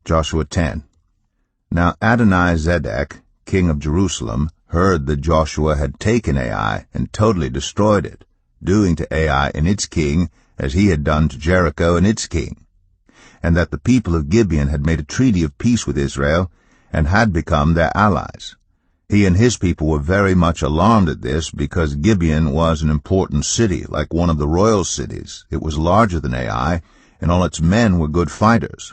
Joshua 10. Now Adonizedek, king of Jerusalem, heard that Joshua had taken Ai and totally destroyed it, doing to Ai and its king as he had done to Jericho and its king, and that the people of Gibeon had made a treaty of peace with Israel and had become their allies. He and his people were very much alarmed at this, because Gibeon was an important city, like one of the royal cities. It was larger than Ai, and all its men were good fighters.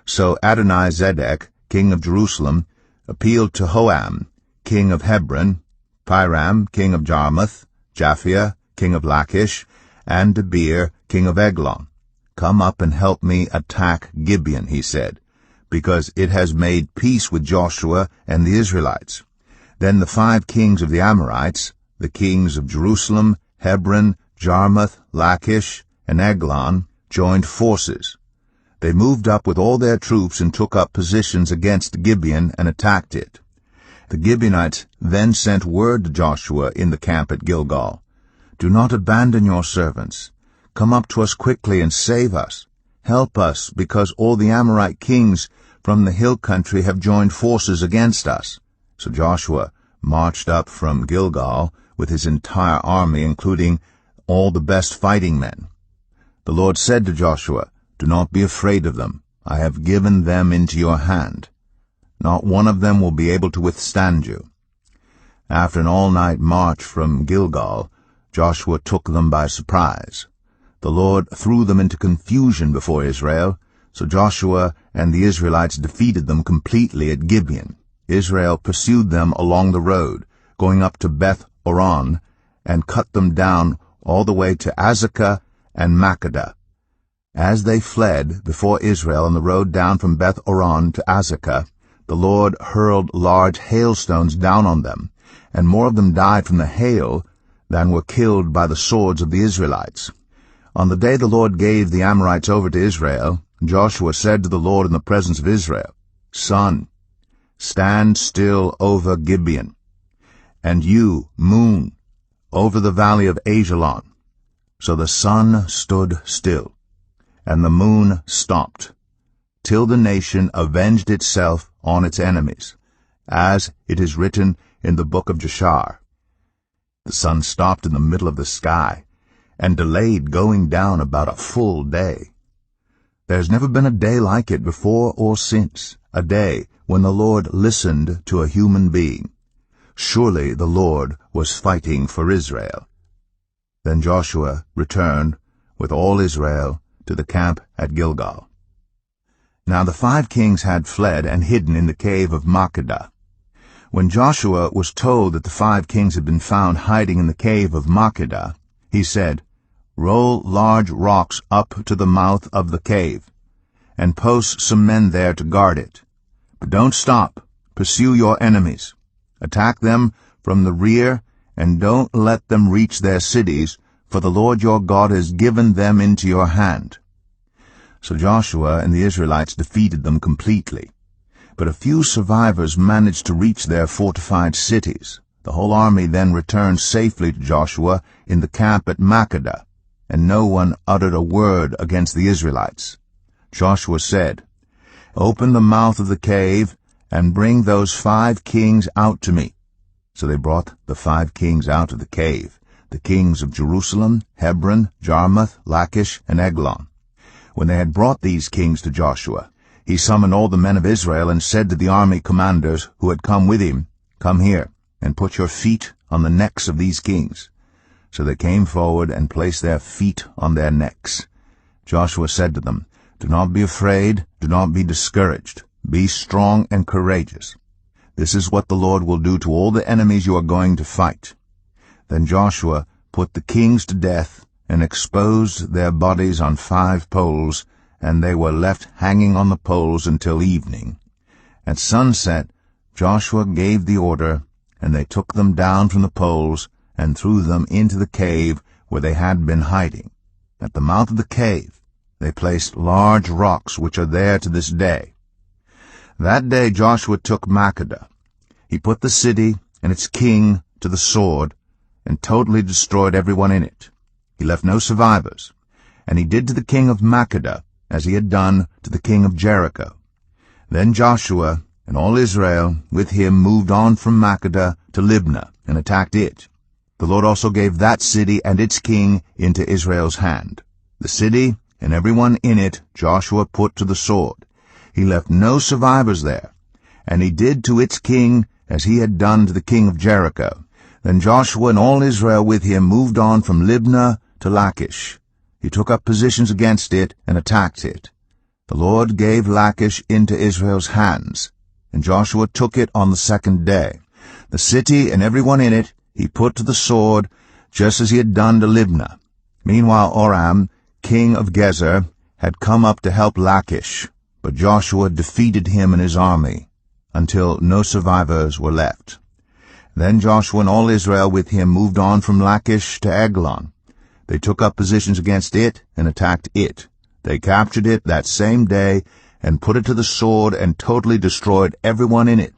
So Adonizedek, king of Jerusalem, appealed to Hoam, king of Hebron, Piram, king of Jarmuth, Japhia, king of Lachish, and Debir, king of Eglon. "Come up and help me attack Gibeon," he said, "because it has made peace with Joshua and the Israelites." Then the 5 kings of the Amorites, the kings of Jerusalem, Hebron, Jarmuth, Lachish, and Eglon, joined forces. They moved up with all their troops and took up positions against Gibeon and attacked it. The Gibeonites then sent word to Joshua in the camp at Gilgal, "Do not abandon your servants. Come up to us quickly and save us. Help us, because all the Amorite kings from the hill country have joined forces against us." So Joshua marched up from Gilgal with his entire army, including all the best fighting men. The Lord said to Joshua, "Do not be afraid of them. I have given them into your hand. Not one of them will be able to withstand you." After an all-night march from Gilgal, Joshua took them by surprise. The Lord threw them into confusion before Israel, so Joshua and the Israelites defeated them completely at Gibeon. Israel pursued them along the road, going up to Beth-oron, and cut them down all the way to Azekah and Makkedah. As they fled before Israel on the road down from Beth-oron to Azekah, the Lord hurled large hailstones down on them, and more of them died from the hail than were killed by the swords of the Israelites. On the day the Lord gave the Amorites over to Israel, Joshua said to the Lord in the presence of Israel, "Sun, stand still over Gibeon, and you, moon, over the valley of Ajalon." So the sun stood still, and the moon stopped, till the nation avenged itself on its enemies, as it is written in the book of Jashar. The sun stopped in the middle of the sky, and delayed going down about a full day. There's never been a day like it before or since, a day when the Lord listened to a human being. Surely the Lord was fighting for Israel. Then Joshua returned with all Israel to the camp at Gilgal. Now the 5 kings had fled and hidden in the cave of Makkedah. When Joshua was told that the 5 kings had been found hiding in the cave of Makkedah, he said, "Roll large rocks up to the mouth of the cave, and post some men there to guard it. But don't stop. Pursue your enemies. Attack them from the rear, and don't let them reach their cities, for the Lord your God has given them into your hand." So Joshua and the Israelites defeated them completely. But a few survivors managed to reach their fortified cities. The whole army then returned safely to Joshua in the camp at Makkedah, and no one uttered a word against the Israelites. Joshua said, "Open the mouth of the cave, and bring those 5 kings out to me." So they brought the 5 kings out of the cave, the kings of Jerusalem, Hebron, Jarmuth, Lachish, and Eglon. When they had brought these kings to Joshua, he summoned all the men of Israel and said to the army commanders who had come with him, "Come here, and put your feet on the necks of these kings." So they came forward and placed their feet on their necks. Joshua said to them, "Do not be afraid, do not be discouraged. Be strong and courageous. This is what the Lord will do to all the enemies you are going to fight." Then Joshua put the kings to death and exposed their bodies on 5 poles, and they were left hanging on the poles until evening. At sunset Joshua gave the order, and they took them down from the poles and threw them into the cave where they had been hiding. At the mouth of the cave they placed large rocks which are there to this day. That day Joshua took Makkedah. He put the city and its king to the sword and totally destroyed everyone in it. He left no survivors, and he did to the king of Makkedah as he had done to the king of Jericho. Then Joshua and all Israel with him moved on from Makkedah to Libnah and attacked it. The Lord also gave that city and its king into Israel's hand. The city and everyone in it Joshua put to the sword. He left no survivors there. And he did to its king as he had done to the king of Jericho. Then Joshua and all Israel with him moved on from Libnah to Lachish. He took up positions against it and attacked it. The Lord gave Lachish into Israel's hands, and Joshua took it on the second day. The city and everyone in it he put to the sword, just as he had done to Libnah. Meanwhile Oram, king of Gezer, had come up to help Lachish, but Joshua defeated him and his army, until no survivors were left. Then Joshua and all Israel with him moved on from Lachish to Eglon. They took up positions against it and attacked it. They captured it that same day and put it to the sword and totally destroyed everyone in it,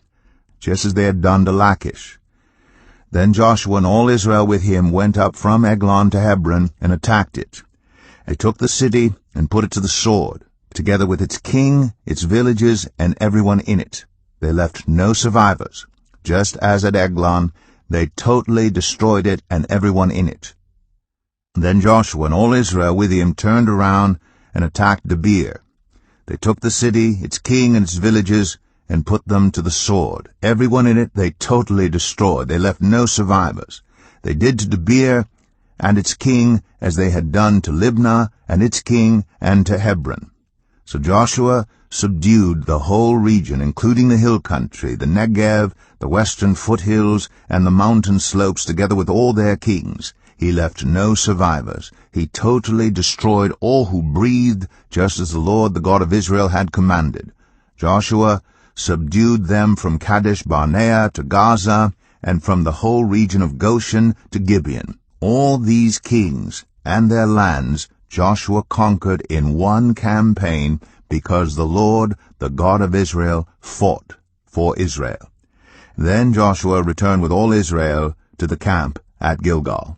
just as they had done to Lachish. Then Joshua and all Israel with him went up from Eglon to Hebron and attacked it. They took the city and put it to the sword, together with its king, its villages, and everyone in it. They left no survivors. Just as at Eglon, they totally destroyed it and everyone in it. Then Joshua and all Israel with him turned around and attacked Debir. They took the city, its king, and its villages, and put them to the sword. Everyone in it they totally destroyed. They left no survivors. They did to Debir and its king as they had done to Libnah and its king and to Hebron. So Joshua subdued the whole region, including the hill country, the Negev, the western foothills, and the mountain slopes, together with all their kings. He left no survivors. He totally destroyed all who breathed, just as the Lord, the God of Israel, had commanded. Joshua subdued them from Kadesh Barnea to Gaza, and from the whole region of Goshen to Gibeon. All these kings and their lands Joshua conquered in one campaign, because the Lord, the God of Israel, fought for Israel. Then Joshua returned with all Israel to the camp at Gilgal.